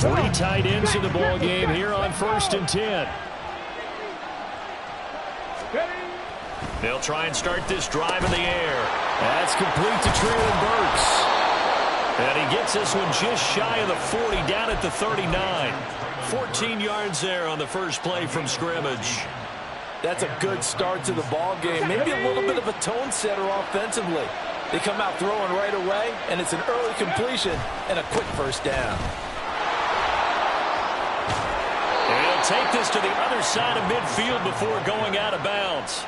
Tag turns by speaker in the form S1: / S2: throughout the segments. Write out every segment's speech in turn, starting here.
S1: Three tight ends in the ball game here on 1st and 10. They'll try and start this drive in the air. That's complete to Treylon Burks. And he gets this one just shy of the 40, down at the 39. 14 yards there on the first play from scrimmage.
S2: That's a good start to the ball game. Maybe a little bit of a tone setter offensively. They come out throwing right away, and it's an early completion and a quick first down.
S1: And he'll take this to the other side of midfield before going out of bounds.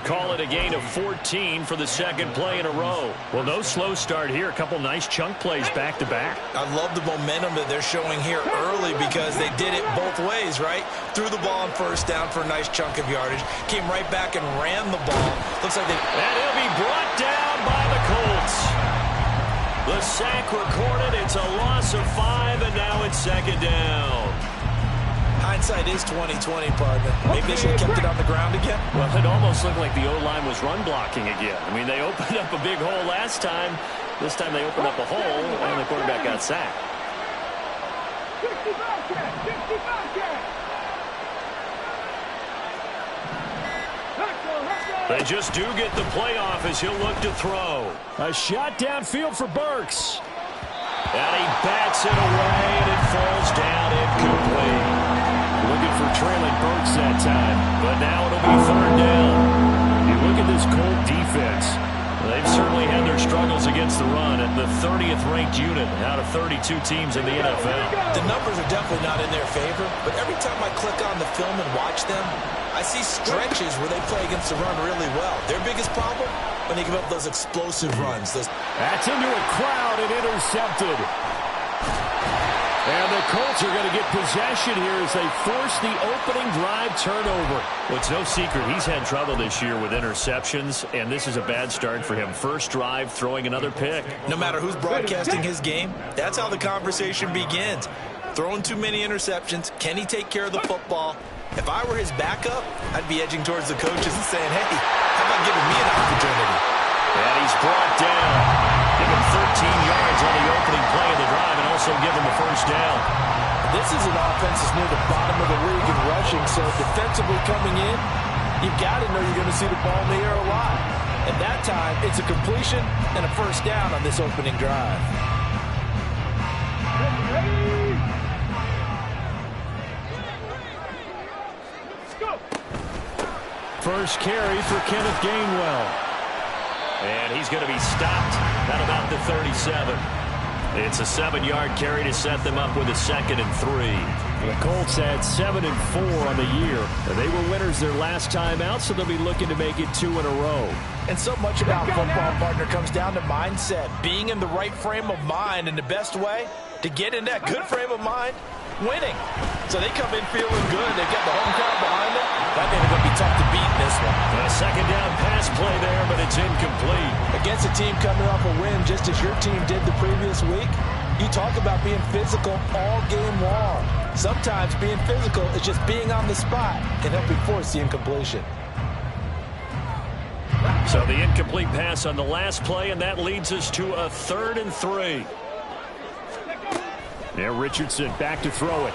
S1: Call it a gain of 14 for the second play in a row. Well, no slow start here. A couple nice chunk plays back-to-back.
S2: I love the momentum that they're showing here early because they did it both ways, right? Threw the ball on first down for a nice chunk of yardage. Came right back and ran the ball. Looks like they...
S1: And he'll be brought down by the Colts. The sack recorded. It's a loss of 5, and now it's second down.
S2: Hindsight is 20/20, partner. Maybe they should have kept it on the ground again.
S1: Well, it almost looked like the O-line was run blocking again. I mean, they opened up a big hole last time. This time they opened up a hole, and the quarterback got sacked. They just do get the playoff as he'll look to throw. A shot downfield for Burks. And he bats it away, and it falls down incomplete. Looking for Treylon Burks that time, but now it'll be third down. You look at this Colt defense. They've certainly had their struggles against the run, and the 30th ranked unit out of 32 teams in the NFL.
S2: The numbers are definitely not in their favor, but every time I click on the film and watch them, I see stretches where they play against the run really well. Their biggest problem, when they give up those explosive runs.
S1: That's into a crowd and intercepted. And the Colts are going to get possession here as they force the opening drive turnover. Well, it's no secret he's had trouble this year with interceptions, and this is a bad start for him. First drive, throwing another pick.
S2: No matter who's broadcasting his game, that's how the conversation begins. Throwing too many interceptions. Can he take care of the football? If I were his backup, I'd be edging towards the coaches and saying, hey, how about giving me an opportunity?
S1: And he's brought down. Give him 13 yards on the opening play of the drive and also give him the first down.
S2: This is an offense that's near the bottom of the league in rushing, so defensively coming in, you've got to know you're going to see the ball in the air a lot. At that time, it's a completion and a first down on this opening drive.
S1: First carry for Kenneth Gainwell. And he's going to be stopped at about the 37. It's a 7-yard carry to set them up with a 2nd and 3. The Colts had 7 and 4 on the year. They were winners their last time out, so they'll be looking to make it 2 in a row.
S2: And so much about football, partner, comes down to mindset. Being in the right frame of mind, and the best way to get in that good frame of mind, winning. So they come in feeling good. They've got the home crowd behind them. I think it's going to be tough to beat in this one.
S1: A second down pass play there, but it's incomplete.
S2: Against a team coming off a win, just as your team did the previous week, you talk about being physical all game long. Sometimes being physical is just being on the spot and helping force the incompletion.
S1: So the incomplete pass on the last play, and that leads us to a 3rd and 3. Now Richardson back to throw it.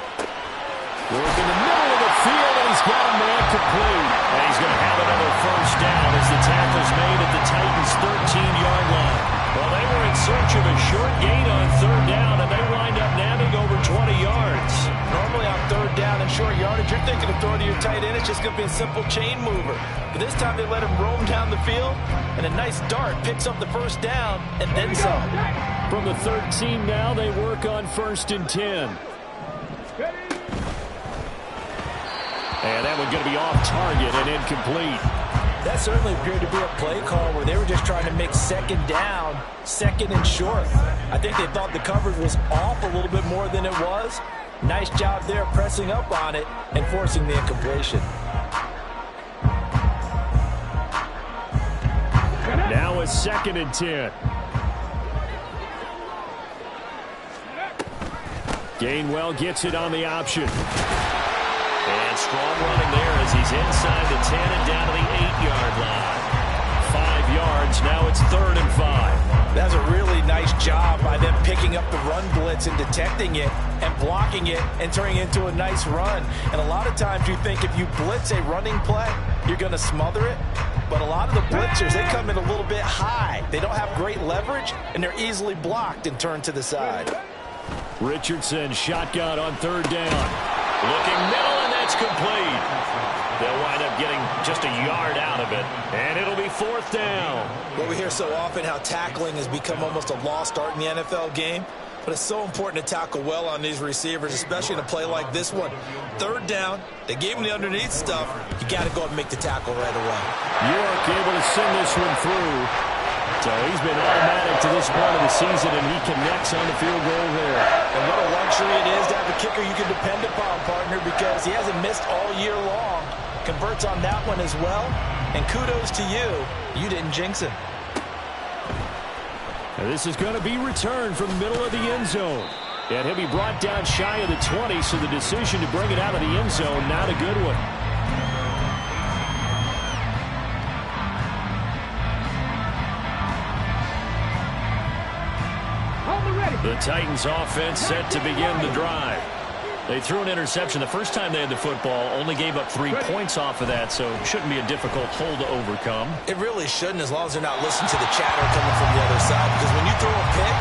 S1: Work in the middle of the field, and he's got a man complete. And he's going to have another first down as the tackle's made at the Titans' 13-yard line. Well, they were in search of a short gain on 3rd down, and they wind up nabbing over 20 yards.
S2: Normally on 3rd down and short yardage, you're thinking of throwing to your tight end. It's just going to be a simple chain mover. But this time they let him roam down the field, and a nice dart picks up the first down, and then some.
S1: From the 13 now, they work on 1st and 10. And that one going to be off target and incomplete.
S2: That certainly appeared to be a play call where they were just trying to make 2nd down, 2nd and short. I think they thought the coverage was off a little bit more than it was. Nice job there pressing up on it and forcing the incompletion.
S1: Now a 2nd and 10. Gainwell gets it on the option. And strong running there as he's inside the 10 and down to the 8-yard line. 5 yards. Now it's 3rd and 5.
S2: That's a really nice job by them picking up the run blitz and detecting it and blocking it and turning it into a nice run. And a lot of times you think if you blitz a running play, you're going to smother it. But a lot of the blitzers, they come in a little bit high. They don't have great leverage, and they're easily blocked and turned to the side.
S1: Richardson, shotgun on third down. Looking middle, and that's complete. They'll wind up getting just a yard out of it, and it'll be fourth down.
S2: Well, we hear so often how tackling has become almost a lost art in the NFL game, but it's so important to tackle well on these receivers, especially in a play like this one. Third down, they gave him the underneath stuff. You got to go up and make the tackle right away.
S1: York able to send this one through. So he's been automatic to this part of the season, and he connects on the field goal there.
S2: And what a luxury it is to have a kicker you can depend upon, partner, because he hasn't missed all year long. Converts on that one as well. And kudos to you. You didn't jinx him.
S1: Now this is going to be returned from the middle of the end zone. And he'll be brought down shy of the 20, so the decision to bring it out of the end zone, not a good one. The Titans offense set to begin the drive. They threw an interception the first time they had the football, only gave up 3 points off of that, so it shouldn't be a difficult hole to overcome.
S2: It really shouldn't, as long as they're not listening to the chatter coming from the other side, because when you throw a pick,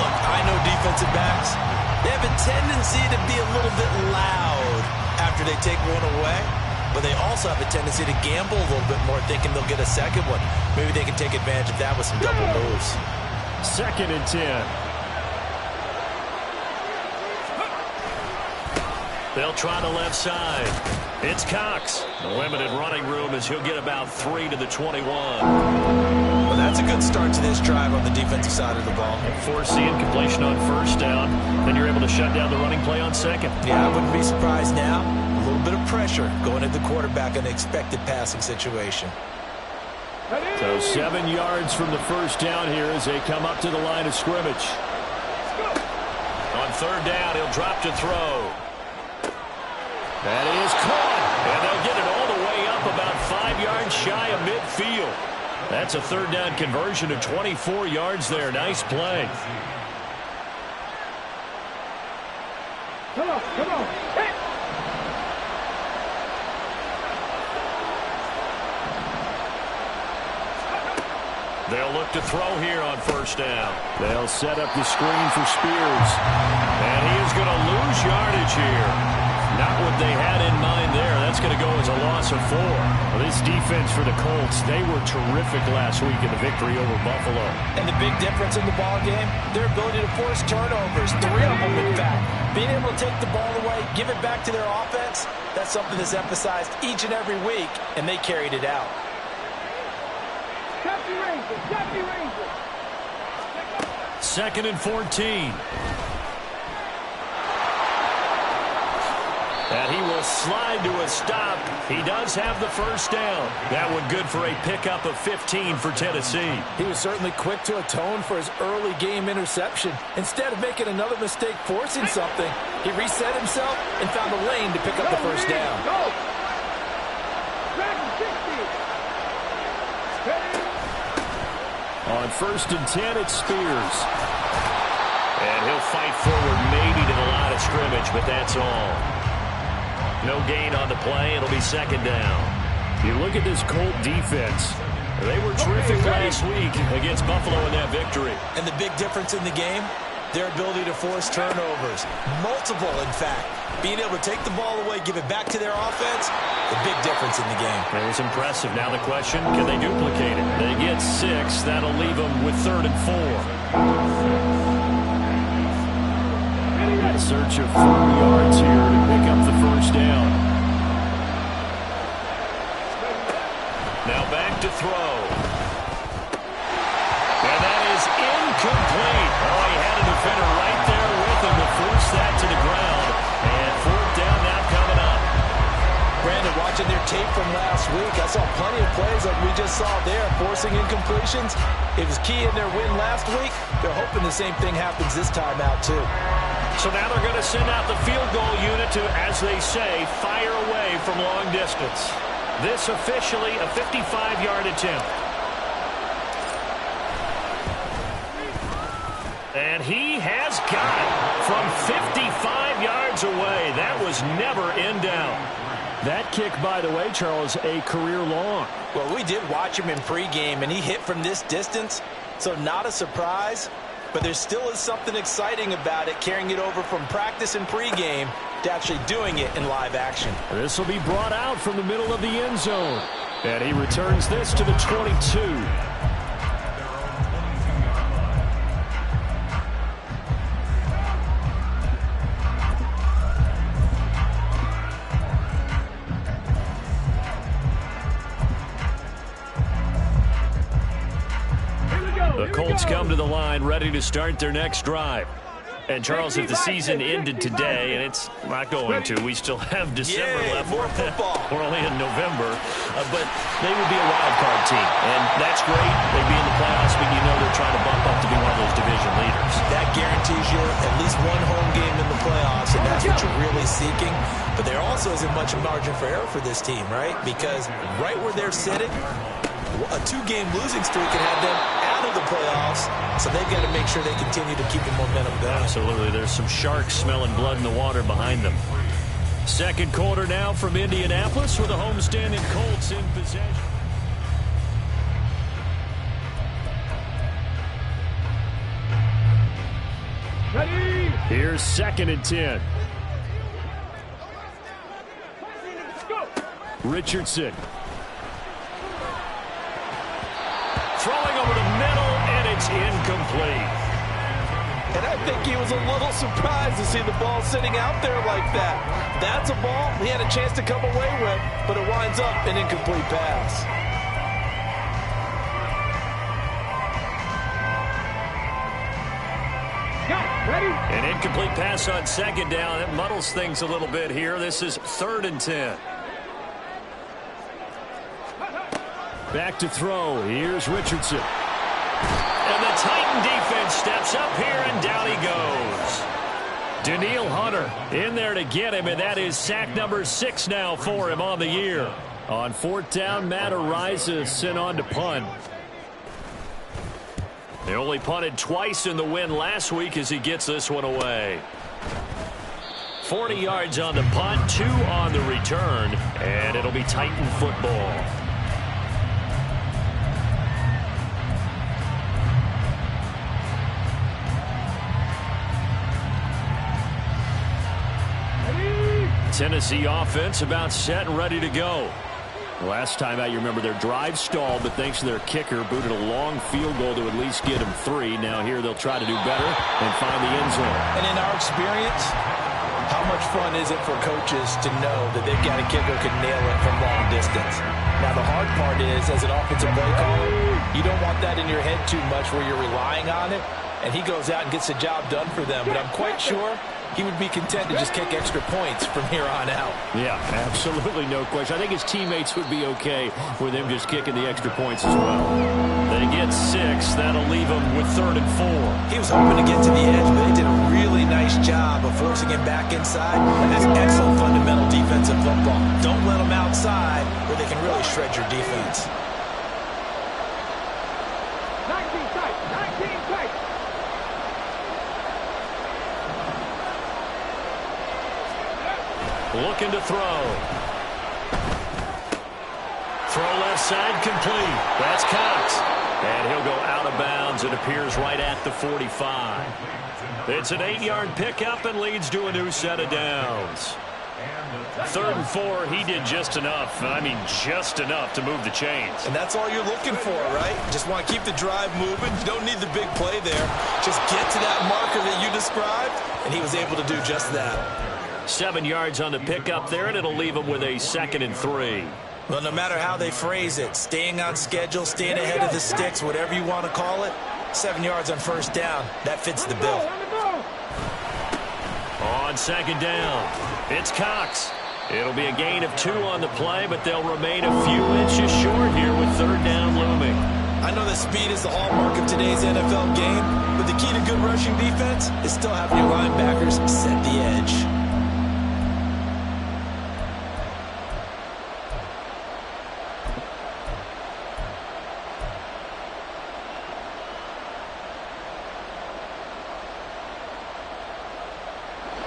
S2: look, I know defensive backs, they have a tendency to be a little bit loud after they take one away, but they also have a tendency to gamble a little bit more, thinking they'll get a second one. Maybe they can take advantage of that with some double moves.
S1: 2nd and 10. They'll try the left side. It's Cox. The limited running room as he'll get about 3 to the 21.
S2: Well, that's a good start to this drive on the defensive side of the ball.
S1: Force the incompletion on first down. Then you're able to shut down the running play on second.
S2: Yeah, I wouldn't be surprised now. A little bit of pressure going at the quarterback in an expected passing situation.
S1: So 7 yards from the first down here as they come up to the line of scrimmage. On third down, he'll drop to throw. That is caught, and they'll get it all the way up about 5 yards shy of midfield. That's a third down conversion of 24 yards there. Nice play.
S3: Come on. Hey.
S1: They'll look to throw here on first down. They'll set up the screen for Spears. And he is going to lose yardage here. Not what they had in mind there. That's going to go as a loss of 4. Well, this defense for the Colts, they were terrific last week in the victory over Buffalo.
S2: And the big difference in the ball game, their ability to force turnovers. 3 of them, in fact. Being able to take the ball away, give it back to their offense, that's something that's emphasized each and every week, and they carried it out.
S3: Copy Rangers.
S1: 2nd and 14. And he will slide to a stop. He does have the first down. That one good for a pickup of 15 for Tennessee.
S2: He was certainly quick to atone for his early game interception. Instead of making another mistake forcing something, he reset himself and found a lane to pick up the first down.
S1: On 1st and 10, it's Spears. And he'll fight forward maybe to the line of scrimmage, but that's all. No gain on the play. It'll be 2nd down. You look at this Colt defense. They were terrific last week against Buffalo in that victory.
S2: And the big difference in the game, their ability to force turnovers. Multiple, in fact. Being able to take the ball away, give it back to their offense, the big difference in the game.
S1: It was impressive. Now the question, can they duplicate it? They get 6. That'll leave them with 3rd and 4. In search of 4 yards here to pick up the first down. Now back to throw. And that is incomplete. Oh, he had a defender right there with him to force that to the ground. And 4th down now coming up.
S2: Brandon, watching their tape from last week, I saw plenty of plays like we just saw there, forcing incompletions. It was key in their win last week. They're hoping the same thing happens this time out, too.
S1: So now they're going to send out the field goal unit to, as they say, fire away from long distance. This officially a 55-yard attempt. And he has got it from 55 yards away. That was never in doubt. That kick, by the way, Charles, a career long.
S2: Well, we did watch him in pregame, and he hit from this distance, so not a surprise. But there still is something exciting about it, carrying it over from practice and pregame to actually doing it in live action.
S1: This will be brought out from the middle of the end zone. And he returns this to the 22. The Colts come to the line, ready to start their next drive. And, Charles, if the season ended today, and it's not going to, we still have December left.
S2: More football.
S1: We're only in November. But they would be a wild card team. And that's great. They'd be in the playoffs, but you know they're trying to bump up to be one of those division leaders.
S2: That guarantees you at least one home game in the playoffs, and that's what you're really seeking. But there also isn't much margin for error for this team, right? Because right where they're sitting, a two-game losing streak can have them out of the playoffs, so they've got to make sure they continue to keep the momentum going.
S1: Absolutely. There's some sharks smelling blood in the water behind them. Second quarter now from Indianapolis with the homestanding Colts in possession.
S3: Ready?
S1: Here's 2nd and 10.
S3: Go.
S1: Richardson. Throwing over the middle, and it's incomplete.
S2: And I think he was a little surprised to see the ball sitting out there like that. That's a ball he had a chance to come away with, but it winds up an incomplete pass.
S3: Go. Ready?
S1: An incomplete pass on 2nd down. That muddles things a little bit here. This is 3rd and 10. Back to throw. Here's Richardson. And the Titan defense steps up here, and down he goes. Danielle Hunter in there to get him, and that is sack number 6 now for him on the year. On 4th down, Matt Araiza sent on to punt. They only punted twice in the win last week as he gets this one away. 40 yards on the punt, 2 on the return, and it'll be Titan football. Tennessee offense about set and ready to go. Last time out, you remember their drive stalled, but thanks to their kicker, booted a long field goal to at least get them 3. Now here they'll try to do better and find the end zone.
S2: And in our experience, how much fun is it for coaches to know that they've got a kicker who can nail it from long distance? Now the hard part is, as an offensive play caller, you don't want that in your head too much where you're relying on it, and he goes out and gets the job done for them. But I'm quite sure he would be content to just kick extra points from here on out.
S1: Yeah, absolutely no question. I think his teammates would be okay with him just kicking the extra points as well. They get 6. That'll leave him with 3rd and 4.
S2: He was hoping to get to the edge, but they did a really nice job of forcing him back inside. And that's excellent fundamental defensive football. Don't let them outside where they can really shred your defense.
S3: 19 tight. 19 tight.
S1: Looking to throw. Throw left side complete. That's Cox. And he'll go out of bounds. It appears right at the 45. It's an 8-yard pickup and leads to a new set of downs. 3rd and 4, he did just enough. I mean, just enough to move the chains.
S2: And that's all you're looking for, right? Just want to keep the drive moving. You don't need the big play there. Just get to that marker that you described, and he was able to do just that.
S1: 7 yards on the pickup there, and it'll leave him with a 2nd and 3.
S2: Well, no matter how they phrase it, staying on schedule, staying ahead of the sticks, whatever you want to call it, 7 yards on 1st down, that fits the bill.
S1: On 2nd down, it's Cox. It'll be a gain of 2 on the play, but they'll remain a few inches short here with 3rd down looming.
S2: I know that speed is the hallmark of today's NFL game, but the key to good rushing defense is still having your linebackers set the edge.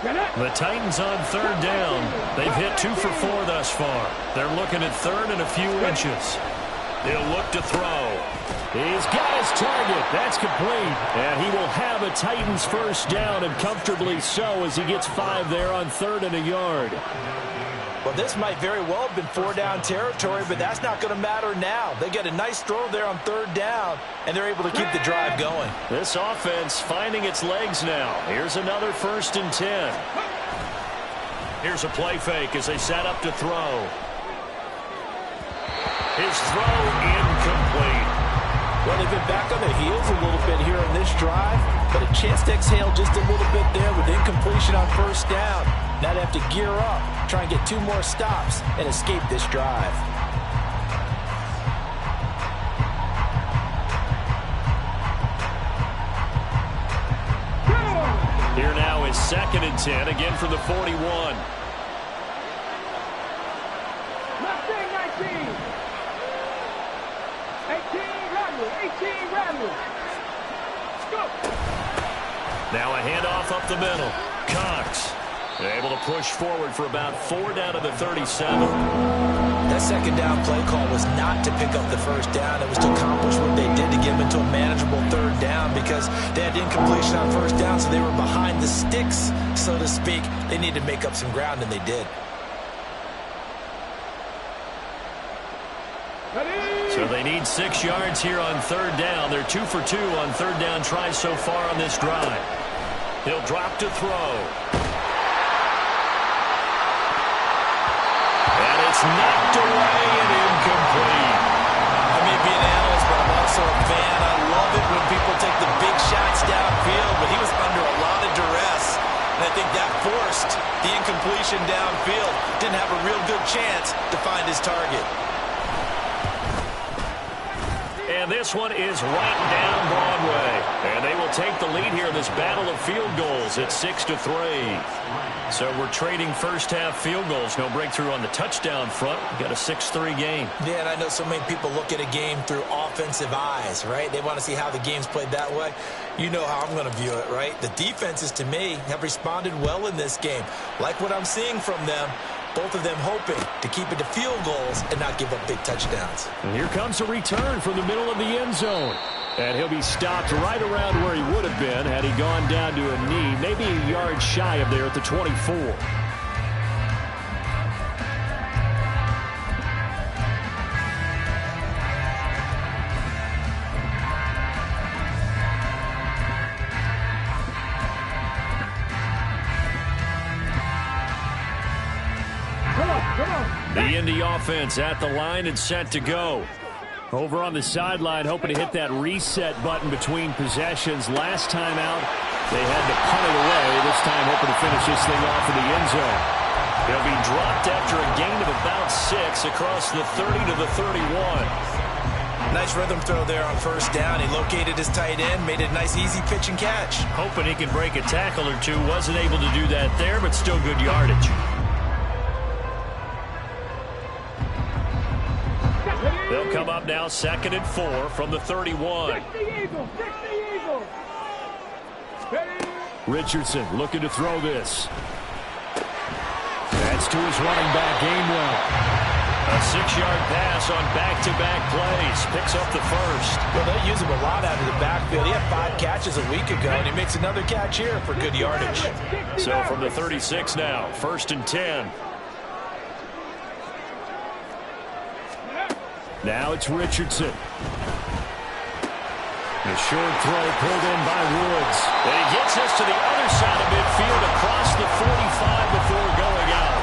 S1: The Titans on third down. They've hit 2 for 4 thus far. They're looking at third and a few inches. He'll look to throw. He's got his target. That's complete. And he will have a Titans first down, and comfortably so, as he gets 5 there on third and a yard.
S2: Well, this might very well have been 4-down territory, but that's not going to matter now. They get a nice throw there on third down, and they're able to keep the drive going.
S1: This offense finding its legs now. Here's another 1st and 10. Here's a play fake as they set up to throw. His throw incomplete.
S2: Well, they've been back on their heels a little bit here on this drive, but a chance to exhale just a little bit there with incompletion on first down. Now they have to gear up, try and get 2 more stops, and escape this drive.
S1: Here now is 2nd and 10, again from the 41.
S3: Left wing 19. 18 Radley. Go.
S1: Now a handoff up the middle. Cox able to push forward for about 4 down to the 37.
S2: That 2nd down play call was not to pick up the first down. It was to accomplish what they did to get them into a manageable 3rd down, because they had incompletion on first down, so they were behind the sticks, so to speak. They needed to make up some ground, and they did.
S1: So they need 6 yards here on third down. They're 2 for 2 on third down tries so far on this drive. He'll drop to throw. And it's knocked away and incomplete.
S2: I may be an analyst, but I'm also a fan. I love it when people take the big shots downfield, but he was under a lot of duress. And I think that forced the incompletion downfield. Didn't have a real good chance to find his target.
S1: And this one is right down Broadway. And they will take the lead here in this battle of field goals at 6-3. So we're trading first half field goals. No breakthrough on the touchdown front. We've got a 6-3 game.
S2: Yeah, and I know so many people look at a game through offensive eyes, right? They want to see how the game's played that way. You know how I'm going to view it, right? The defenses, to me, have responded well in this game. Like what I'm seeing from them. Both of them hoping to keep it to field goals and not give up big touchdowns.
S1: And here comes a return from the middle of the end zone. And he'll be stopped right around where he would have been had he gone down to a knee, maybe a yard shy of there at the 24. The Indy offense at the line and set to go. Over on the sideline, hoping to hit that reset button between possessions. Last time out, they had to punt it away. This time hoping to finish this thing off in the end zone. He'll be dropped after a gain of about 6 across the 30 to the 31.
S2: Nice rhythm throw there on first down. He located his tight end, made it a nice easy pitch and catch.
S1: Hoping he can break a tackle or two. Wasn't able to do that there, but still good yardage. They'll come up now 2nd and 4 from the 31. Richardson looking to throw this. That's to his running back, Gainwell. A 6-yard pass on back-to-back plays. Picks up the first.
S2: Well, they use him a lot out of the backfield. He had 5 catches a week ago, and he makes another catch here for good yardage.
S1: So from the 36 now, 1st and 10. Now it's Richardson. The short throw pulled in by Woods. And he gets us to the other side of midfield across the 45 before going out.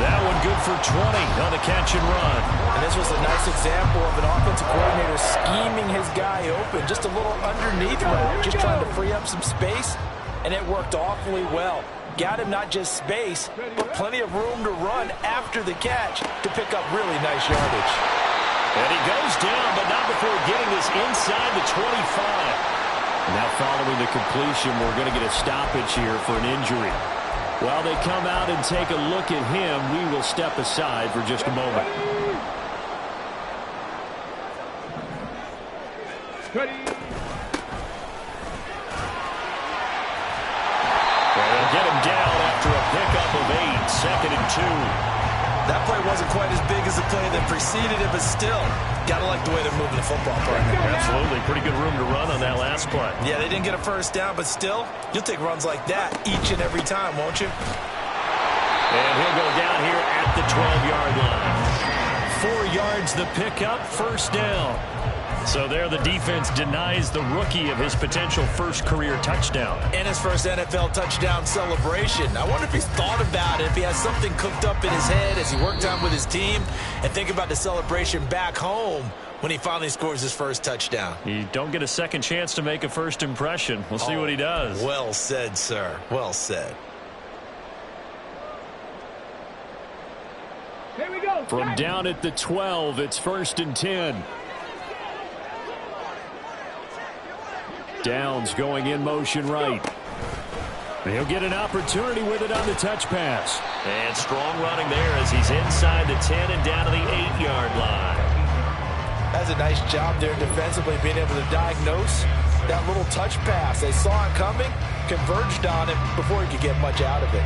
S1: That one good for 20 on the catch and run.
S2: And this was a nice example of an offensive coordinator scheming his guy open. Just a little underneath route, just trying to free up some space. And it worked awfully well. Got him not just space, but plenty of room to run after the catch to pick up really nice yardage.
S1: And he goes down, but not before getting this inside the 25. Now following the completion, we're going to get a stoppage here for an injury. While they come out and take a look at him, we will step aside for just a moment. They'll get him down
S2: play wasn't quite as big as the play that preceded it, but still, got to like the way they're moving the football, partner.
S1: Absolutely. Pretty good room to run on that last play.
S2: Yeah, they didn't get a first down, but still, you'll take runs like that each and every time, won't you?
S1: And he'll go down here at the 12-yard line. 4 yards the pickup, first down. So there the defense denies the rookie of his potential first career touchdown.
S2: And his first NFL touchdown celebration. I wonder if he's thought about it, if he has something cooked up in his head as he worked on with his team, and think about the celebration back home when he finally scores his first touchdown.
S1: You don't get a second chance to make a first impression. We'll see what he does.
S2: Well said, sir. Well said.
S3: Here we go.
S1: From down at the 12, it's 1st and 10. Downs going in motion right. He'll get an opportunity with it on the touch pass. And strong running there as he's inside the 10 and down to the 8-yard line.
S2: That's a nice job there defensively, being able to diagnose that little touch pass. They saw it coming, converged on it before he could get much out of it.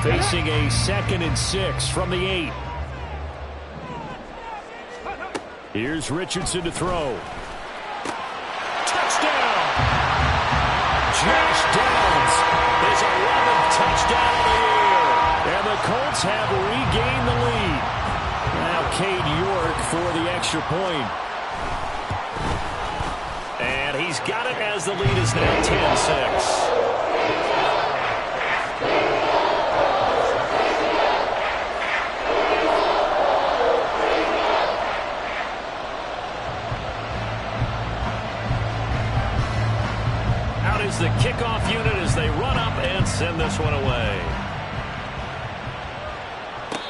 S1: Facing a 2nd and 6 from the 8. Here's Richardson to throw. Touchdown! Josh Downs, his 11th touchdown of the year. And the Colts have regained the lead. Now Cade York for the extra point. And he's got it as the lead is now 10-6. The kickoff unit as they run up and send this one away.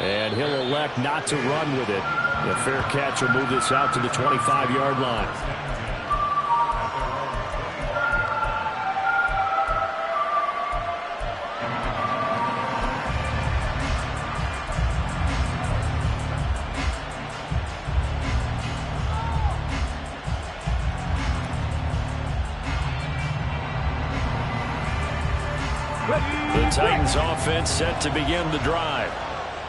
S1: And he'll elect not to run with it. A fair catch will move this out to the 25-yard line. The Titans offense set to begin the drive.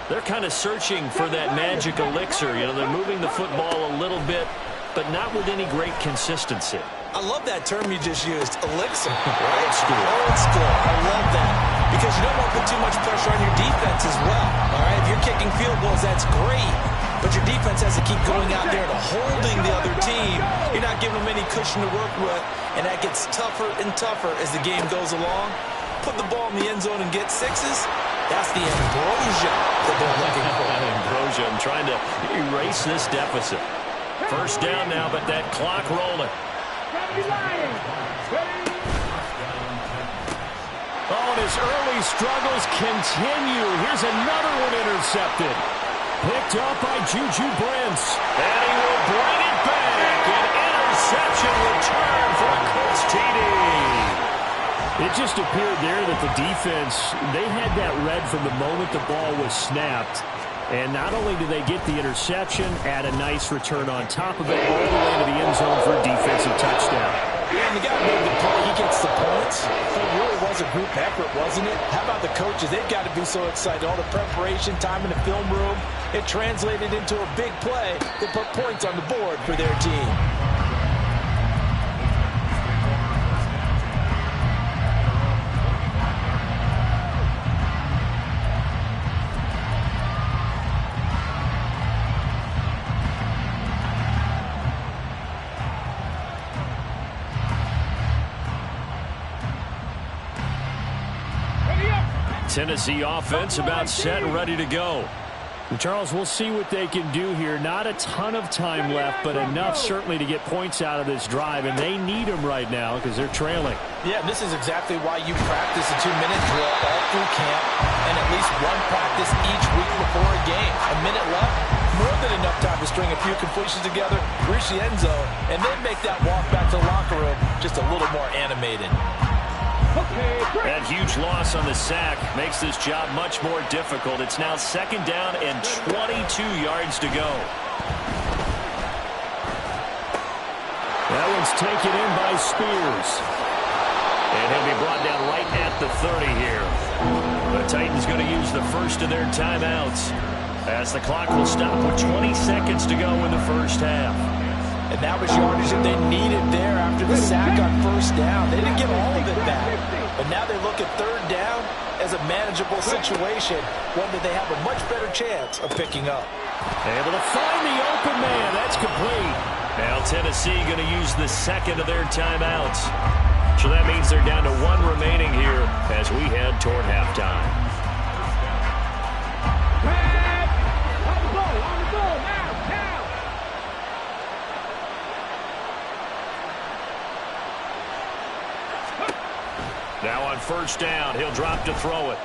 S1: They're kind of searching for that magic elixir. You know, they're moving the football a little bit, but not with any great consistency.
S2: I love that term you just used, elixir. Old school. Old school. I love that. Because you don't want to put too much pressure on your defense as well. All right, if you're kicking field goals, that's great. But your defense has to keep going out there and holding the other team. You're not giving them any cushion to work with, and that gets tougher and tougher as the game goes along. Put the ball in the end zone and get sixes. That's the ambrosia that they're looking for.
S1: Ambrosia, I'm trying to erase this deficit. First down now, but that clock rolling. Oh, and his early struggles continue. Here's another one intercepted. Picked up by Juju Brents. And he will bring it back. An interception return for a Colts TD. It just appeared there that the defense, they had that read from the moment the ball was snapped. And not only did they get the interception, add a nice return on top of it, all the way to the end zone for a defensive touchdown.
S2: Yeah, and the guy made the play. He gets the points. It really was a group effort, wasn't it? How about the coaches? They've got to be so excited. All the preparation, time in the film room, it translated into a big play that put points on the board for their team.
S1: Tennessee offense about set and ready to go. And Charles, we'll see what they can do here. Not a ton of time left, but enough certainly to get points out of this drive, and they need them right now because they're trailing.
S2: Yeah, this is exactly why you practice a 2-minute drill all through camp and at least one practice each week before a game. A minute left, more than enough time to string a few completions together, reach the end zone, and then make that walk back to the locker room just a little more animated.
S1: That huge loss on the sack makes this job much more difficult. It's now 2nd down and 22 yards to go. That one's taken in by Spears. And he'll be brought down right at the 30 here. The Titans going to use the first of their timeouts, as the clock will stop with 20 seconds to go in the first half.
S2: And that was yardage that they needed there after the sack on first down. They didn't get all of it back. But now they look at third down as a manageable situation, one that they have a much better chance of picking up.
S1: Able to find the open man. That's complete. Now Tennessee going to use the second of their timeouts. So that means they're down to one remaining here as we head toward halftime.
S3: On the ball, now.
S1: Now on first down, he'll drop to throw it.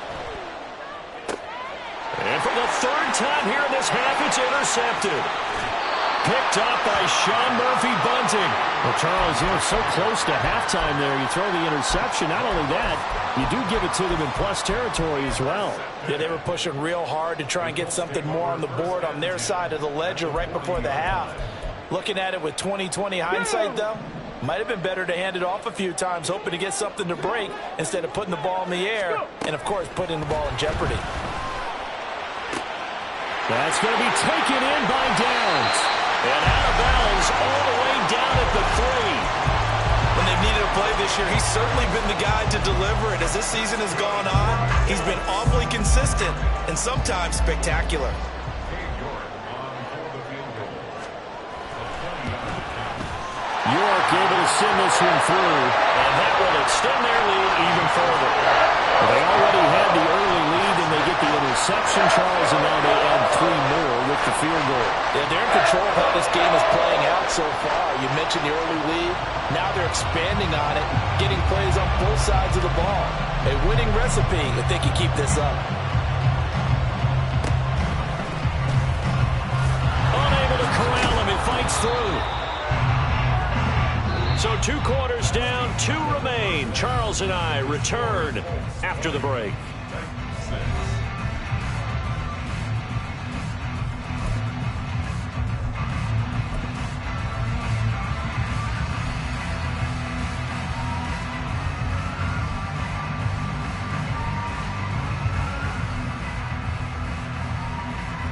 S1: And for the third time here in this half, it's intercepted. Picked up by Sean Murphy-Bunting.
S4: Well, Charles, so close to halftime there. You throw the interception. Not only that, you do give it to them in plus territory as well.
S2: Yeah, they were pushing real hard to try and get something more on the board on their side of the ledger right before the half. Looking at it with 20/20 hindsight, though, might have been better to hand it off a few times, hoping to get something to break instead of putting the ball in the air and, of course, putting the ball in jeopardy.
S4: That's going to be taken in by Downs.
S1: And out of bounds all the way down at the 3.
S2: When they've needed a play this year, he's certainly been the guy to deliver it. As this season has gone on, he's been awfully consistent and sometimes spectacular.
S4: York able to send this one through.
S1: And that will extend their lead even further.
S4: They already had the early lead, and they get the interception, Charles, and now they add 3 more with the field goal.
S2: Yeah, they're in control of how this game is playing out so far. You mentioned the early lead. Now they're expanding on it, getting plays on both sides of the ball. A winning recipe if they can keep this up.
S1: Unable to corral him. He fights through. So 2 quarters down, 2 remain. Charles and I return after the break.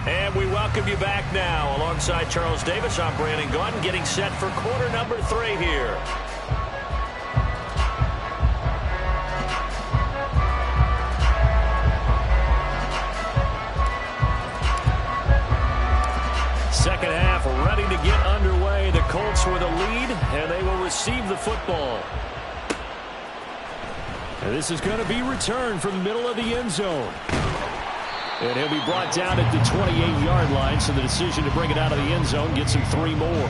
S1: And we welcome you back now. Alongside Charles Davis, I'm Brandon Gunn, getting set for quarter number 3 here. Second half ready to get underway. The Colts with a lead, and they will receive the football.
S4: And this is going to be returned from the middle of the end zone.
S1: And he'll be brought down at the 28-yard line, so the decision to bring it out of the end zone gets him 3 more.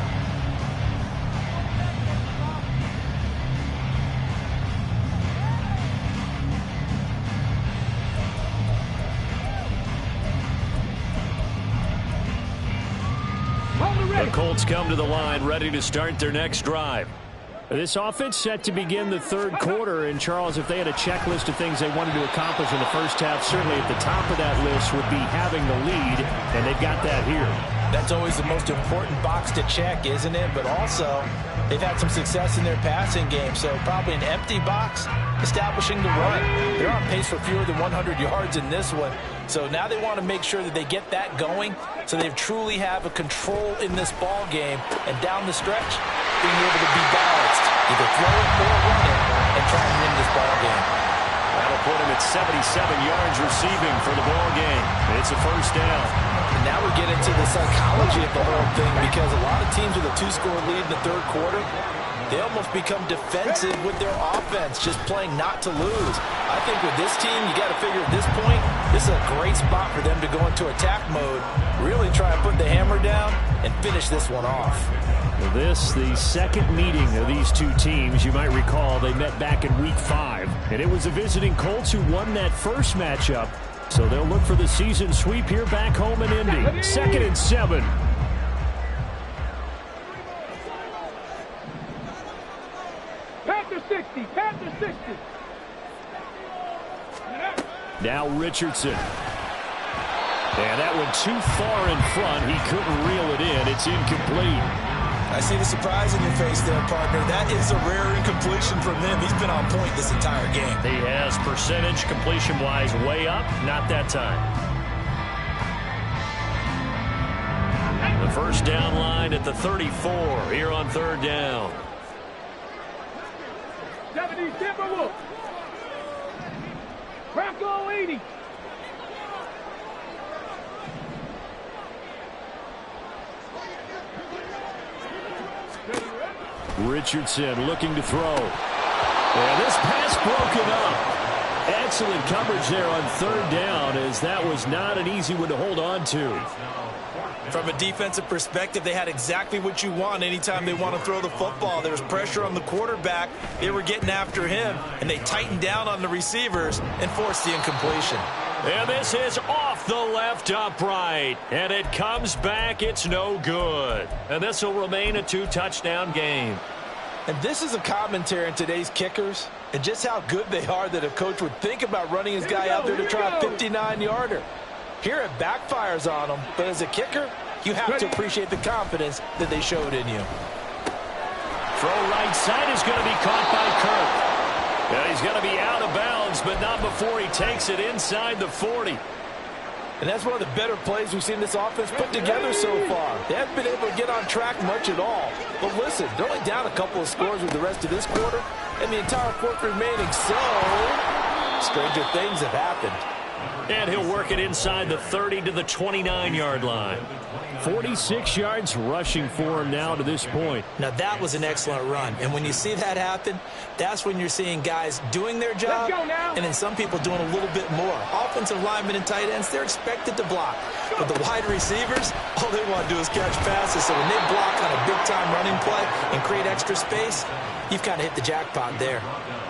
S1: The Colts come to the line, ready to start their next drive.
S4: This offense set to begin the third quarter, and Charles, if they had a checklist of things they wanted to accomplish in the first half, certainly at the top of that list would be having the lead, and they've got that here.
S2: That's always the most important box to check, isn't it? But also, they've had some success in their passing game, so probably an empty box establishing the run. They're on pace for fewer than 100 yards in this one, so now they want to make sure that they get that going so they truly have a control in this ball game, and down the stretch, being able to be balanced, either throw it or run it, and try and win this ball game.
S1: That'll put him at 77 yards receiving for the ball game. It's a first down.
S2: And now we get into the psychology of the whole thing, because a lot of teams with a 2-score lead in the third quarter, they almost become defensive with their offense, just playing not to lose. I think with this team, you got to figure at this point, this is a great spot for them to go into attack mode, really try and put the hammer down and finish this one off.
S4: This, the second meeting of these two teams. You might recall they met back in Week 5, and it was the visiting Colts who won that first matchup. So they'll look for the season sweep here back home in Indy. 2nd and 7.
S3: Panther 60, Panther 60.
S4: Now Richardson. And that one too far in front. He couldn't reel it in. It's incomplete.
S2: I see the surprise in your face there, partner. That is a rare incompletion from him. He's been on point this entire game.
S4: He has percentage completion-wise way up, not that time. The first down line at the 34 here on third down.
S3: 70 Timberwolves. Rocco 80.
S4: Richardson looking to throw. And this pass broken up. Excellent coverage there on third down, as that was not an easy one to hold on to.
S2: From a defensive perspective, they had exactly what you want anytime they want to throw the football. There was pressure on the quarterback. They were getting after him, and they tightened down on the receivers and forced the incompletion.
S1: And this is off the left upright. And it comes back. It's no good. And this will remain a 2-touchdown game.
S2: And this is a commentary on today's kickers and just how good they are that a coach would think about running his guy out there to try a 59-yarder. Here it backfires on him, but as a kicker, you have to appreciate the confidence that they showed in you.
S1: Throw right side is going to be caught by Kirk. Yeah, he's going to be out of bounds, but not before he takes it inside the 40.
S2: And that's one of the better plays we've seen this offense put together so far. They haven't been able to get on track much at all. But listen, they're only down a couple of scores with the rest of this quarter, and the entire fourth remaining, so stranger things have happened.
S1: And he'll work it inside the 30 to the 29-yard line.
S4: 46 yards rushing for him now to this point.
S2: Now, that was an excellent run. And when you see that happen, that's when you're seeing guys doing their job and then some people doing a little bit more. Offensive linemen and tight ends, they're expected to block. But the wide receivers, all they want to do is catch passes. So when they block on a big-time running play and create extra space, you've kind of hit the jackpot there.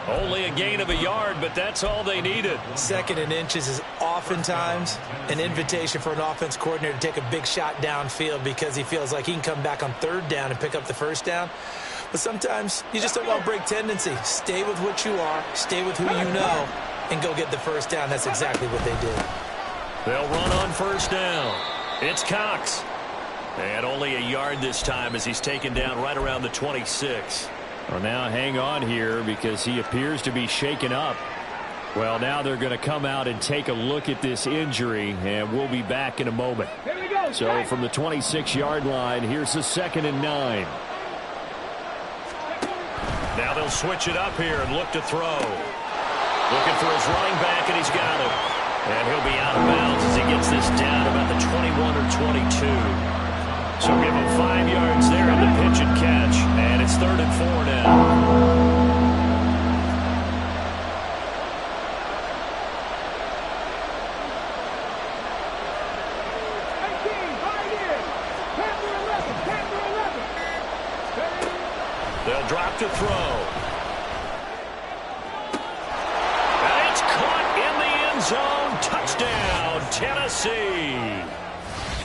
S1: Only a gain of a yard, but that's all they needed.
S2: Second and inches is oftentimes an invitation for an offense coordinator to take a big shot downfield because he feels like he can come back on third down and pick up the first down. But sometimes you just don't want to break tendency. Stay with what you are, stay with who you know, and go get the first down. That's exactly what they did.
S1: They'll run on first down. It's Cox. And only a yard this time as he's taken down right around the 26.
S4: Well, now hang on here because he appears to be shaken up. Well, now they're going to come out and take a look at this injury, and we'll be back in a moment. So from the 26-yard line, here's the 2nd and 9.
S1: Now they'll switch it up here and look to throw. Looking for his running back, and he's got him. And he'll be out of bounds as he gets this down about the 21 or 22. So give him 5 yards there in the pitch and catch. And it's 3rd and 4 now. They'll drop to throw. And it's caught in the end zone. Touchdown, Tennessee.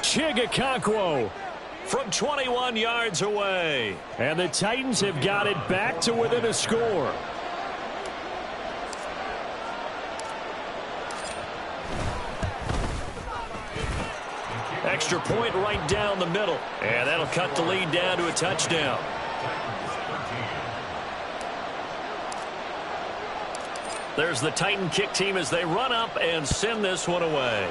S4: Chigga
S1: from 21 yards away.
S4: And the Titans have got it back to within a score.
S1: Extra point right down the middle. And that'll cut the lead down to a touchdown. There's the Titan kick team as they run up and send this one away.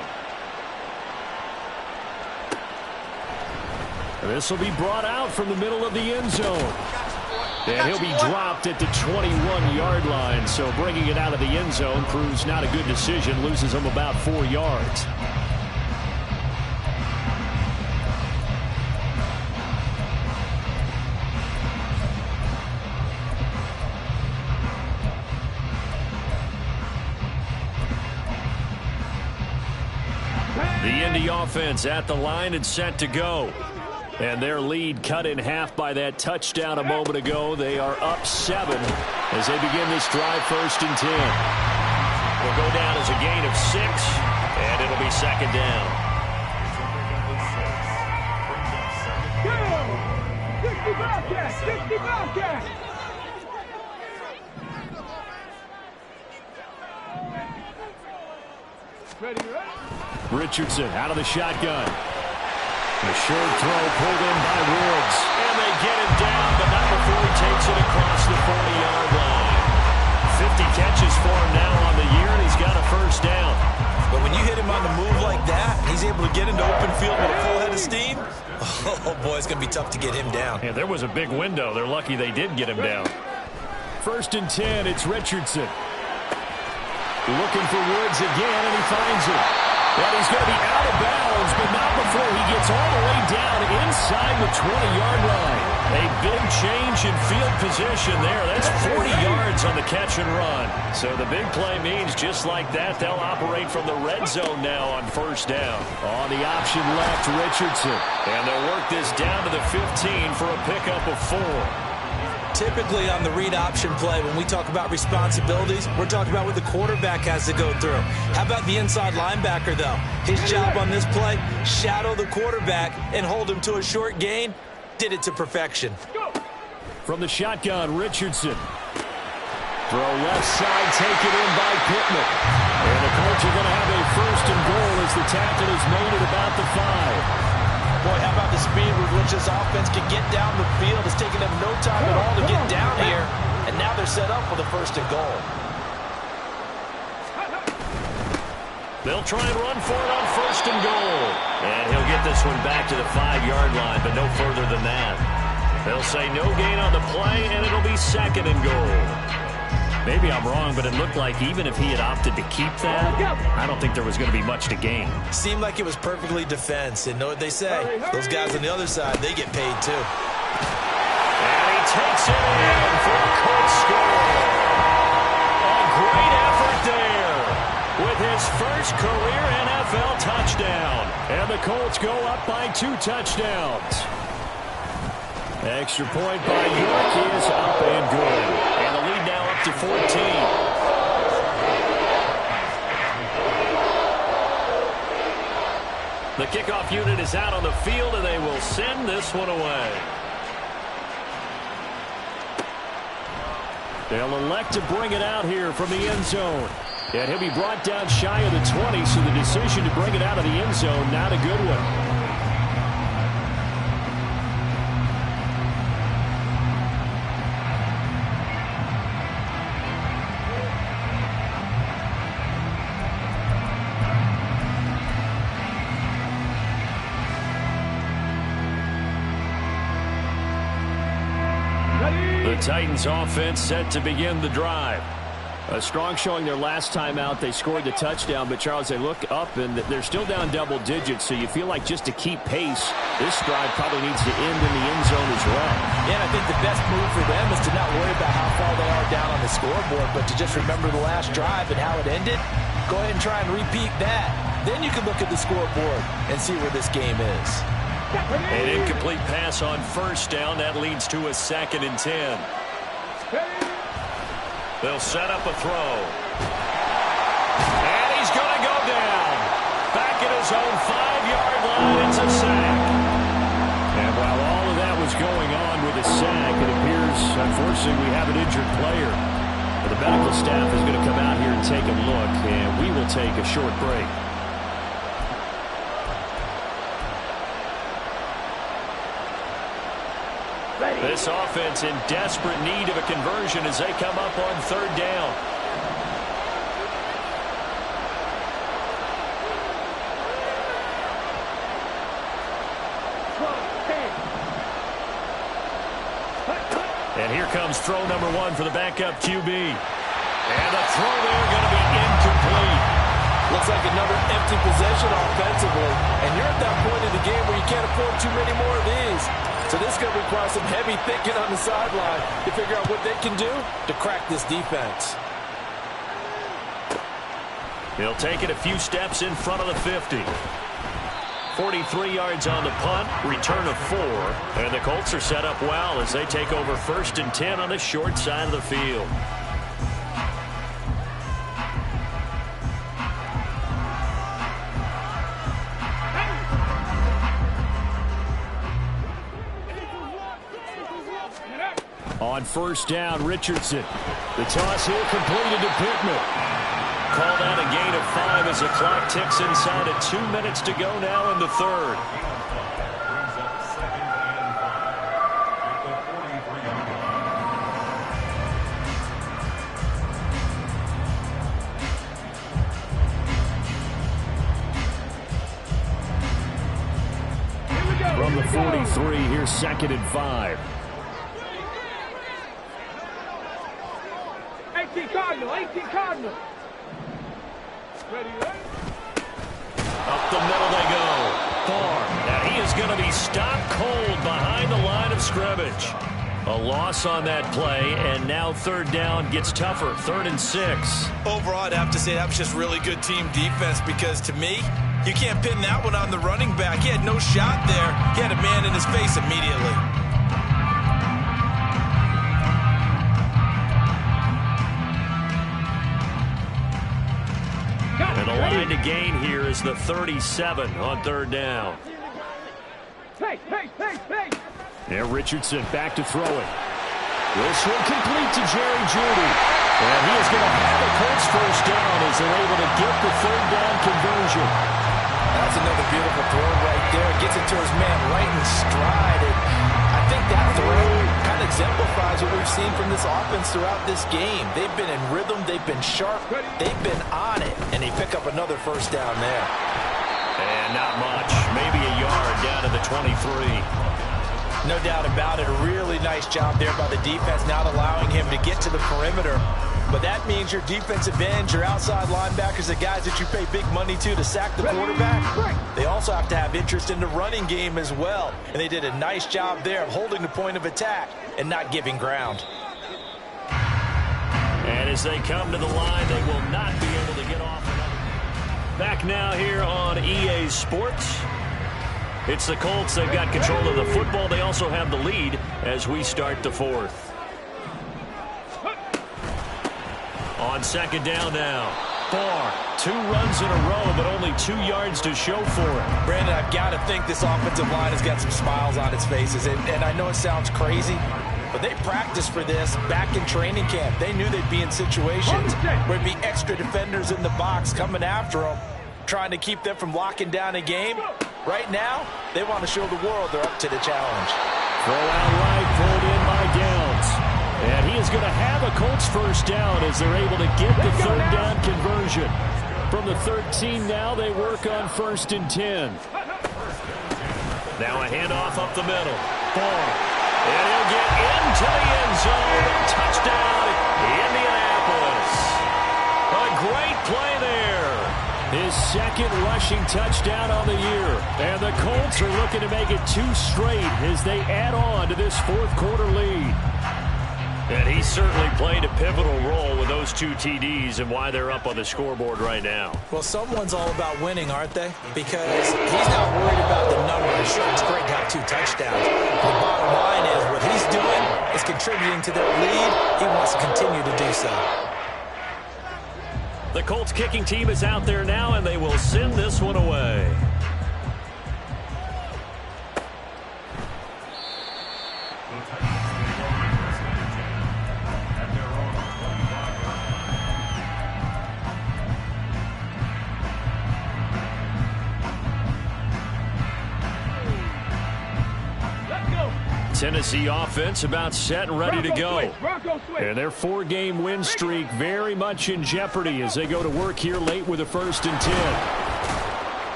S4: This will be brought out from the middle of the end zone. And he'll be dropped at the 21-yard line. So bringing it out of the end zone proves not a good decision. Loses him about 4 yards. The Indy offense at the line and set to go. And their lead cut in half by that touchdown a moment ago. They are up 7 as they begin this drive 1st and 10.
S1: Will go down as a gain of 6, and it'll be 2nd down.
S3: 60 Bobcats! 60 Bobcats! Ready?
S4: Richardson out of the shotgun. The short throw pulled in by Woods.
S1: And they get him down, but not before he takes it across the 40-yard line. 50 catches for him now on the year, and he's got a first down.
S2: But when you hit him on the move like that, he's able to get into open field with a full head of steam. Oh, boy, it's going to be tough to get him down.
S4: Yeah, there was a big window. They're lucky they did get him down. 1st and 10, it's Richardson. Looking for Woods again, and he finds him. And he's going to be out of bounds, but not before he gets all the way down inside the 20-yard line. A big change in field position there. That's 40 yards on the catch and run. So the big play means just like that, they'll operate from the red zone now on 1st down. On the option left, Richardson. And they'll work this down to the 15 for a pickup of 4.
S2: Typically on the read option play, when we talk about responsibilities, we're talking about what the quarterback has to go through. How about the inside linebacker, though? His job on this play, shadow the quarterback and hold him to a short gain. Did it to perfection.
S4: From the shotgun, Richardson. Throw left side, taken in by Pittman. And the Colts are going to have a 1st and goal as the tackle is made at about the 5.
S2: Boy, how about the speed with which this offense can get down the field? It's taken them no time at all to get down here, and now they're set up for the 1st and goal.
S1: They'll try and run for it on 1st and goal. And he'll get this one back to the 5-yard line, but no further than that. They'll say no gain on the play, and it'll be 2nd and goal.
S4: Maybe I'm wrong, but it looked like even if he had opted to keep that, I don't think there was going to be much to gain.
S2: Seemed like it was perfectly defense, and know what they say? Those guys on the other side, they get paid too.
S1: And he takes it in for a Colts score. A great effort there with his first career NFL touchdown. And the Colts go up by 2 touchdowns. Extra point by York is up and good. And the lead now up to 14. The kickoff unit is out on the field, and they will send this one away. They'll elect to bring it out here from the end zone. And he'll be brought down shy of the 20, so the decision to bring it out of the end zone, not a good one. The Titans offense set to begin the drive. A strong showing their last time out. They scored the touchdown, but Charles, they look up and they're still down double digits, so you feel like just to keep pace, this drive probably needs to end in the end zone as well.
S2: Yeah, and I think the best move for them is to not worry about how far they are down on the scoreboard, but to just remember the last drive and how it ended. Go ahead and try and repeat that. Then you can look at the scoreboard and see where this game is.
S1: An incomplete pass on 1st down. That leads to a 2nd and 10. They'll set up a throw. And he's going to go down. Back at his own 5-yard line. It's a sack.
S4: And while all of that was going on with a sack, it appears, unfortunately, we have an injured player. But the medical staff is going to come out here and take a look, and we will take a short break.
S1: This offense in desperate need of a conversion as they come up on 3rd down. And here comes throw number 1 for the backup QB. And the throw there going to be incomplete.
S2: Looks like another empty possession offensively. And you're at that point in the game where you can't afford too many more of these. So this is going to require some heavy thinking on the sideline to figure out what they can do to crack this defense.
S1: He'll take it a few steps in front of the 50. 43 yards on the punt, return of 4. And the Colts are set up well as they take over 1st and 10 on the short side of the field.
S4: On 1st down, Richardson. The toss here completed to Pittman.
S1: Called out a gain of 5 as the clock ticks inside of 2 minutes to go now in the 3rd.
S4: 23. Here's 2nd and 5.
S3: 18 Cardinal, 18 Cardinal. Ready, ready?
S1: Up the middle they go. Far. Now he is going to be stopped cold behind the line of scrimmage. A loss on that play, and now 3rd down gets tougher. 3rd and 6.
S2: Overall, I'd have to say that was just really good team defense because, to me, you can't pin that one on the running back. He had no shot there. He had a man in his face immediately.
S1: And the line to gain here is the 37 on 3rd down.
S3: Hey, hey, hey, hey.
S4: And Richardson back to throw it. This one complete to Jerry Jeudy. And he is going to have the Colts 1st down as they're able to get the 3rd down conversion.
S2: That's another beautiful throw right there. Gets it to his man right in stride. And I think that throw kind of exemplifies what we've seen from this offense throughout this game. They've been in rhythm. They've been sharp. They've been on it. And they pick up another 1st down there.
S1: And not much. Maybe a yard down to the 23.
S2: No doubt about it. A really nice job there by the defense, not allowing him to get to the perimeter. But that means your defensive ends, your outside linebackers, the guys that you pay big money to sack the quarterback, they also have to have interest in the running game as well. And they did a nice job there of holding the point of attack and not giving ground.
S1: And as they come to the line, they will not be able to get off. Back now here on EA Sports. It's the Colts. They've got control of the football. They also have the lead as we start the 4th. On 2nd down now. Far. 2 runs in a row, but only 2 yards to show for it.
S2: Brandon, I've got to think this offensive line has got some smiles on its faces. And I know it sounds crazy, but they practiced for this back in training camp. They knew they'd be in situations where there'd be extra defenders in the box coming after them, trying to keep them from locking down a game. Right now, they want to show the world they're up to the challenge.
S4: Throw out right, pulled in by Downs. And he is going to have a Colts 1st down as they're able to get the 3rd down conversion. From the 13 now, they work on 1st and 10.
S1: Now a handoff up the middle. Far. And he'll get into the end zone. Touchdown, Indianapolis. A great play there.
S4: His 2nd rushing touchdown on the year. And the Colts are looking to make it 2 straight as they add on to this 4th quarter lead.
S1: And he certainly played a pivotal role with those 2 TDs and why they're up on the scoreboard right now.
S2: Well, someone's all about winning, aren't they? Because he's not worried about the numbers. Sure, it's great to have 2 touchdowns. The bottom line is what he's doing is contributing to their lead. He wants to continue to do so.
S1: The Colts kicking team is out there now, and they will send this one away. Tennessee offense about set and ready to go.
S4: And their 4-game win streak very much in jeopardy as they go to work here late with a 1st and 10.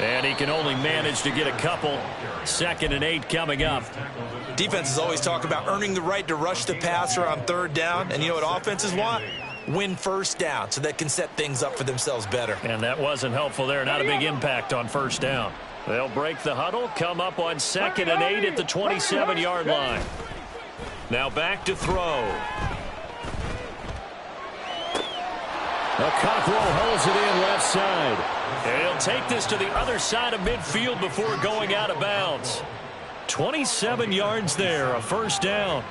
S1: And he can only manage to get a couple. 2nd and 8 coming up.
S2: Defenses always talk about earning the right to rush the passer on 3rd down. And you know what offenses want? Win 1st down so they can set things up for themselves better.
S1: And that wasn't helpful there. Not a big impact on 1st down. They'll break the huddle, come up on 2nd and 8 at the 27-yard line. Now back to throw.
S4: Cockrell holds it in left side.
S1: And he'll take this to the other side of midfield before going out of bounds. 27 yards there, a 1st down.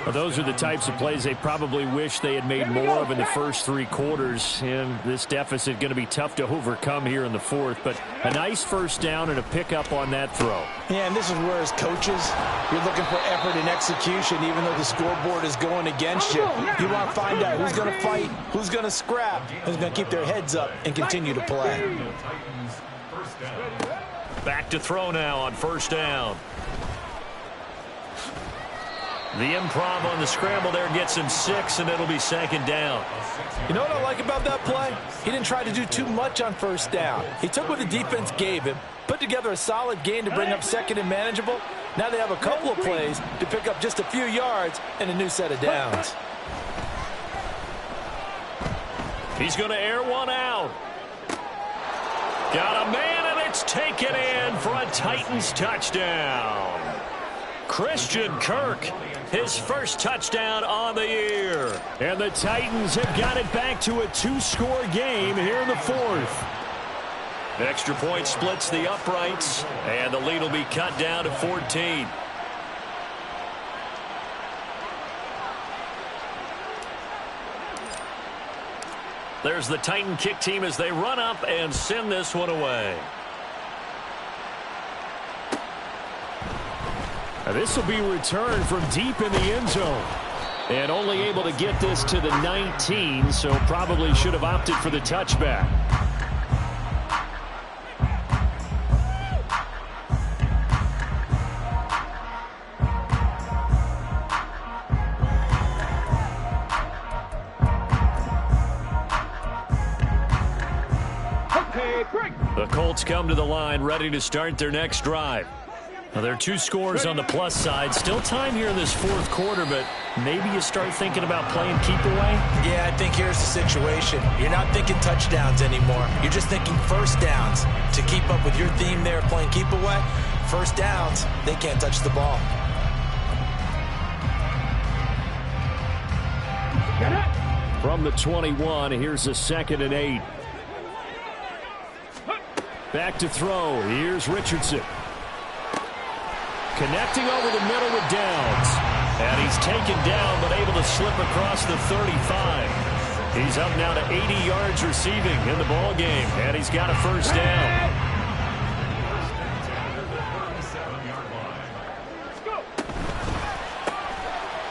S4: Well, those are the types of plays they probably wish they had made more of in the first 3 quarters. And this deficit going to be tough to overcome here in the 4th. But a nice 1st down and a pickup on that throw.
S2: Yeah, and this is where as coaches, you're looking for effort and execution even though the scoreboard is going against you. You want to find out who's going to fight, who's going to scrap, who's going to keep their heads up and continue to play.
S1: Back to throw now on 1st down. The improv on the scramble there gets him 6, and it'll be second down.
S2: You know what I like about that play? He didn't try to do too much on first down. He took what the defense gave him, put together a solid gain to bring up second and manageable. Now they have a couple of plays to pick up just a few yards and a new set of downs.
S1: He's going to air one out. Got a man, and it's taken in for a Titans touchdown. Christian Kirk, his first touchdown on the year.
S4: And the Titans have got it back to a 2-score game here in the fourth.
S1: Extra point splits the uprights, and the lead will be cut down to 14. There's the Titan kick team as they run up and send this one away.
S4: This will be returned from deep in the end zone. And only able to get this to the 19, so probably should have opted for the touchback. The Colts come to the line ready to start their next drive. Well, there are 2 scores on the plus side. Still time here in this fourth quarter, but maybe you start thinking about playing keep away?
S2: Yeah, I think here's the situation. You're not thinking touchdowns anymore. You're just thinking first downs. To keep up with your theme there, playing keep away, first downs, they can't touch the ball.
S4: From the 21, here's a 2nd and 8. Back to throw. Here's Richardson. Connecting over the middle with Downs. And he's taken down, but able to slip across the 35. He's up now to 80 yards receiving in the ball game, and he's got a first down.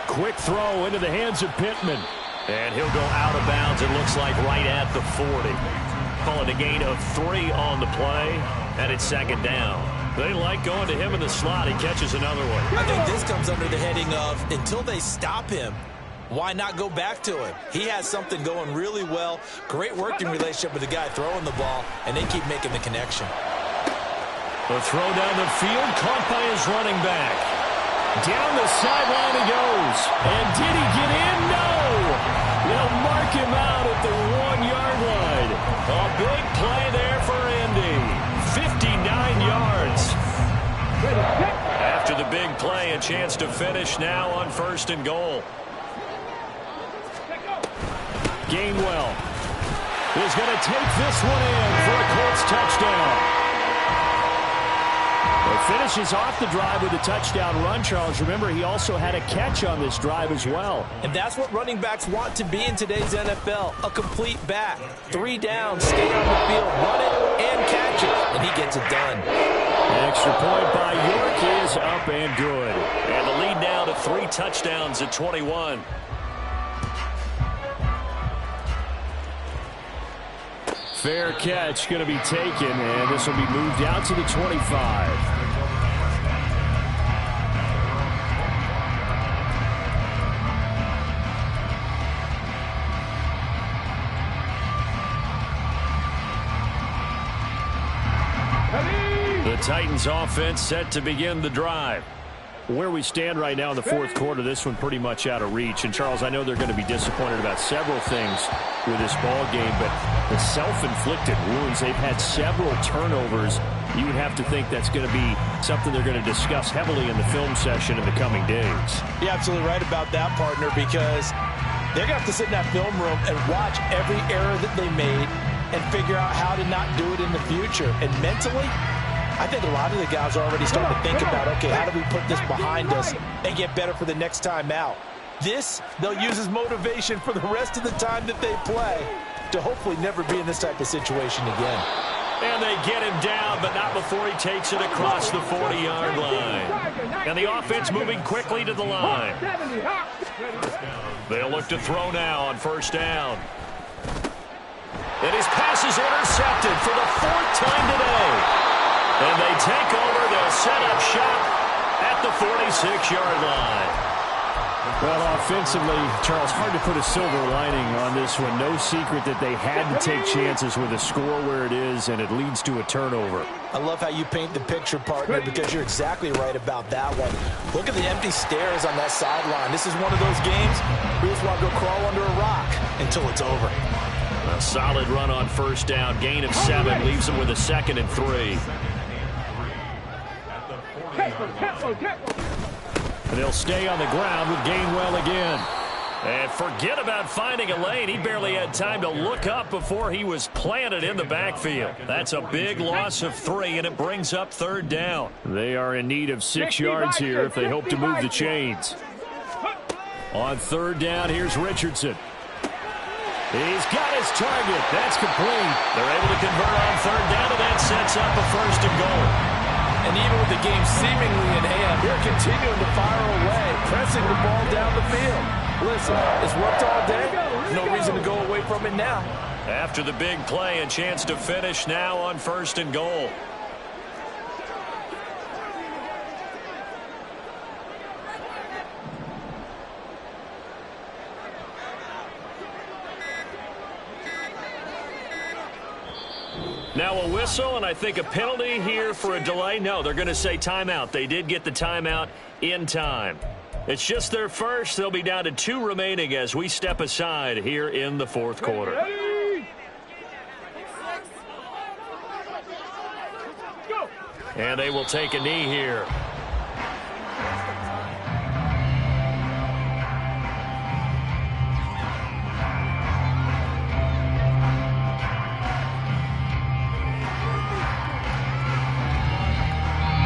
S4: Quick throw into the hands of Pittman.
S1: And he'll go out of bounds, it looks like, right at the 40. Call it a gain of 3 on the play, and it's second down. They like going to him in the slot. He catches another one.
S2: I think this comes under the heading of, until they stop him, why not go back to him? He has something going really well. Great working relationship with the guy throwing the ball, and they keep making the connection.
S1: The throw down the field, caught by his running back.
S4: Down the sideline he goes. And did he get in? No! They'll mark him out at the 1-yard line.
S1: A big play there for Indy. 59 yards. After the big play, a chance to finish now on 1st and goal.
S4: Gainwell is going to take this one in for a Colts touchdown. It finishes off the drive with a touchdown run, Charles. Remember, he also had a catch on this drive as well.
S2: And that's what running backs want to be in today's NFL, a complete back. 3 downs, stay on the field, run it, and catch it, and he gets it done.
S4: An extra point by York is up and good.
S1: And the lead now to 3 touchdowns at 21.
S4: Fair catch going to be taken, and this will be moved out to the 25. The Titans offense set to begin the drive. Where we stand right now in the fourth quarter, this one pretty much out of reach. And, Charles, I know they're going to be disappointed about several things with this ball game, but the self-inflicted wounds, they've had several turnovers. You would have to think that's going to be something they're going to discuss heavily in the film session in the coming days.
S2: You're absolutely right about that, partner, because they're going to have to sit in that film room and watch every error that they made and figure out how to not do it in the future. And mentally, I think a lot of the guys are already starting to think about, okay, how do we put this behind us and get better for the next time out? This, they'll use as motivation for the rest of the time that they play to hopefully never be in this type of situation again.
S1: And they get him down, but not before he takes it across the 40-yard line. And the offense moving quickly to the line. They'll look to throw now on first down. And his pass is intercepted for the 4th time today. And they take over. They'll set up shop at the 46-yard line.
S4: Well, offensively, Charles, hard to put a silver lining on this one. No secret that they had to take chances with a score where it is, and it leads to a turnover.
S2: I love how you paint the picture, partner, because you're exactly right about that one. Look at the empty stares on that sideline. This is one of those games where you just want to go crawl under a rock until it's over.
S1: A solid run on first down. Gain of 7 leaves them with a 2nd and 3. And they'll stay on the ground with Gainwell again. And forget about finding a lane. He barely had time to look up before he was planted in the backfield. That's a big loss of 3, and it brings up 3rd down. They are in need of 6 yards here if they hope to move the chains. On 3rd down, here's Richardson. He's got his target. That's complete. They're able to convert on 3rd down, and that sets up a 1st and goal.
S2: And even with the game seemingly in hand, they're continuing to fire away, pressing the ball down the field. Listen, it's worked all day. No reason to go away from it now.
S1: After the big play, a chance to finish now on 1st and goal. Now a whistle, and I think a penalty here for a delay. No, they're going to say timeout. They did get the timeout in time. It's just their first. They'll be down to 2 remaining as we step aside here in the 4th quarter. And they will take a knee here.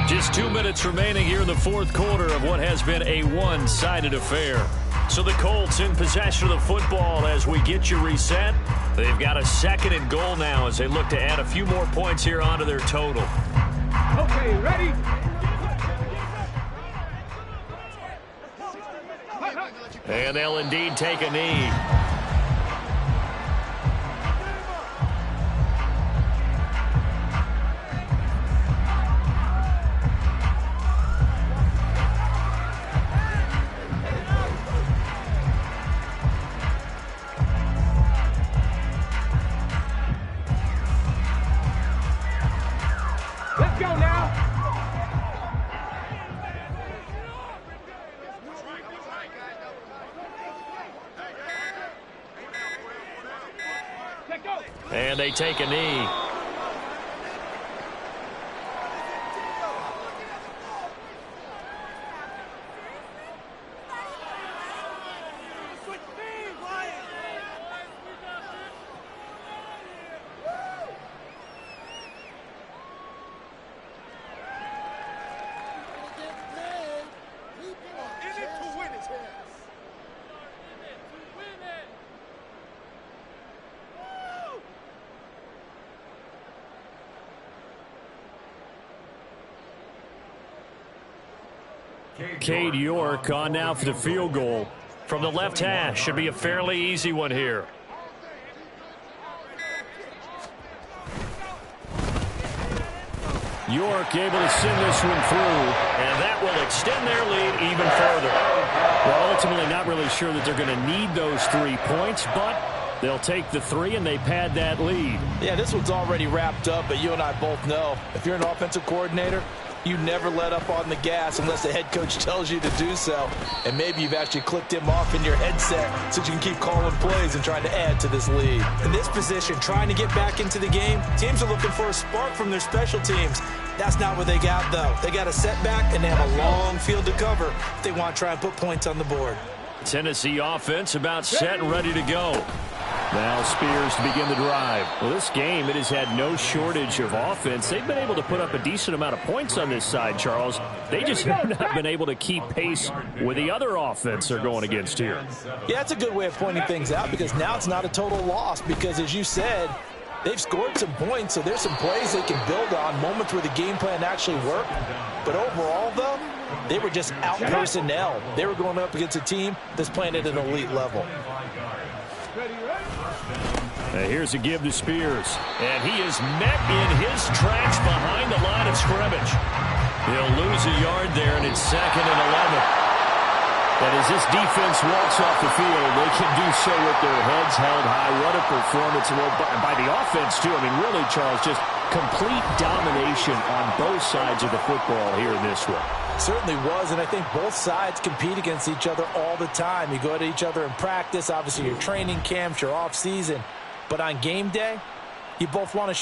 S1: Just 2 minutes remaining here in the 4th quarter of what has been a one-sided affair. So the Colts in possession of the football as we get you reset. They've got a 2nd and goal now as they look to add a few more points here onto their total.
S3: Okay, ready?
S1: And they'll indeed take a knee.
S3: Let's go now. Let's go.
S1: And they take a knee. Cade York on now for the field goal from the left hash. Should be a fairly easy one here. York able to send this one through, and that will extend their lead even further. Well, ultimately not really sure that they're going to need those 3 points, but they'll take the 3 and they pad that lead.
S2: Yeah, this one's already wrapped up, but you and I both know if you're an offensive coordinator, you never let up on the gas unless the head coach tells you to do so. And maybe you've actually clicked him off in your headset so you can keep calling plays and trying to add to this lead. In this position, trying to get back into the game, teams are looking for a spark from their special teams. That's not what they got, though. They got a setback, and they have a long field to cover if they want to try and put points on the board.
S1: Tennessee offense about set and ready to go.
S4: Now Spears to begin the drive. Well, this game, it has had no shortage of offense. They've been able to put up a decent amount of points on this side, Charles. They just have not been able to keep pace with the other offense they're going against here.
S2: Yeah, it's a good way of pointing things out because now it's not a total loss because, as you said, they've scored some points, so there's some plays they can build on, moments where the game plan actually worked. But overall, though, they were just out-personnel. They were going up against a team that's playing at an elite level.
S4: Here's a give to Spears.
S1: And he is met in his tracks behind the line of scrimmage. He'll lose a yard there, and it's 2nd and 11. And as this defense walks off the field, they can do so with their heads held high. What a performance. Well, by the offense, too. I mean, really, Charles, just complete domination on both sides of the football here in this one.
S2: Certainly was, and I think both sides compete against each other all the time. You go to each other in practice, obviously your training camps, your off season. But on game day, you both want to